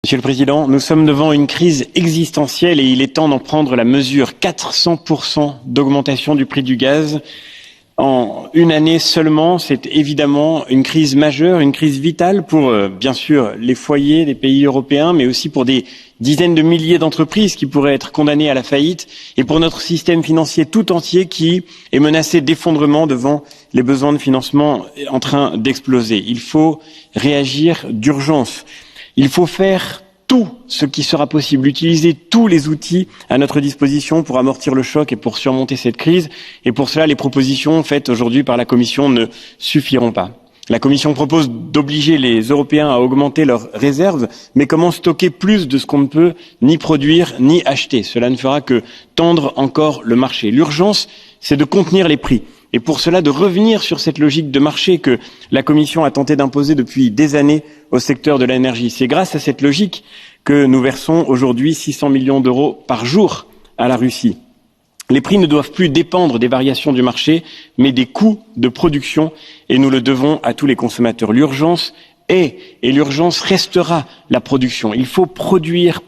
Monsieur le Président, nous sommes devant une crise existentielle et il est temps d'en prendre la mesure. 400% d'augmentation du prix du gaz en une année seulement, c'est évidemment une crise majeure, une crise vitale pour, bien sûr, les foyers des pays européens, mais aussi pour des dizaines de milliers d'entreprises qui pourraient être condamnées à la faillite et pour notre système financier tout entier qui est menacé d'effondrement devant les besoins de financement en train d'exploser. Il faut réagir d'urgence. Il faut faire tout ce qui sera possible, utiliser tous les outils à notre disposition pour amortir le choc et pour surmonter cette crise. Et pour cela, les propositions faites aujourd'hui par la Commission ne suffiront pas. La Commission propose d'obliger les Européens à augmenter leurs réserves, mais comment stocker plus de ce qu'on ne peut ni produire ni acheter? Cela ne fera que tendre encore le marché. L'urgence, c'est de contenir les prix. Et pour cela, de revenir sur cette logique de marché que la Commission a tenté d'imposer depuis des années au secteur de l'énergie. C'est grâce à cette logique que nous versons aujourd'hui 600 millions d'euros par jour à la Russie. Les prix ne doivent plus dépendre des variations du marché, mais des coûts de production, et nous le devons à tous les consommateurs. L'urgence est, et l'urgence restera, la production. Il faut produire.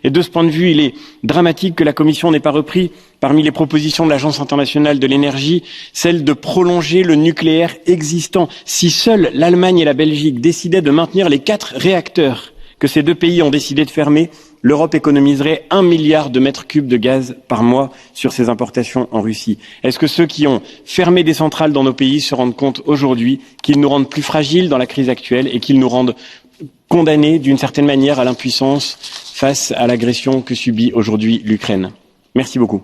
Et de ce point de vue, il est dramatique que la Commission n'ait pas repris, parmi les propositions de l'Agence internationale de l'énergie, celle de prolonger le nucléaire existant. Si seuls l'Allemagne et la Belgique décidaient de maintenir les 4 réacteurs que ces 2 pays ont décidé de fermer, l'Europe économiserait 1 milliard de mètres cubes de gaz par mois sur ses importations en Russie. Est-ce que ceux qui ont fermé des centrales dans nos pays se rendent compte aujourd'hui qu'ils nous rendent plus fragiles dans la crise actuelle et qu'ils nous rendent condamnés d'une certaine manière à l'impuissance face à l'agression que subit aujourd'hui l'Ukraine? Merci beaucoup.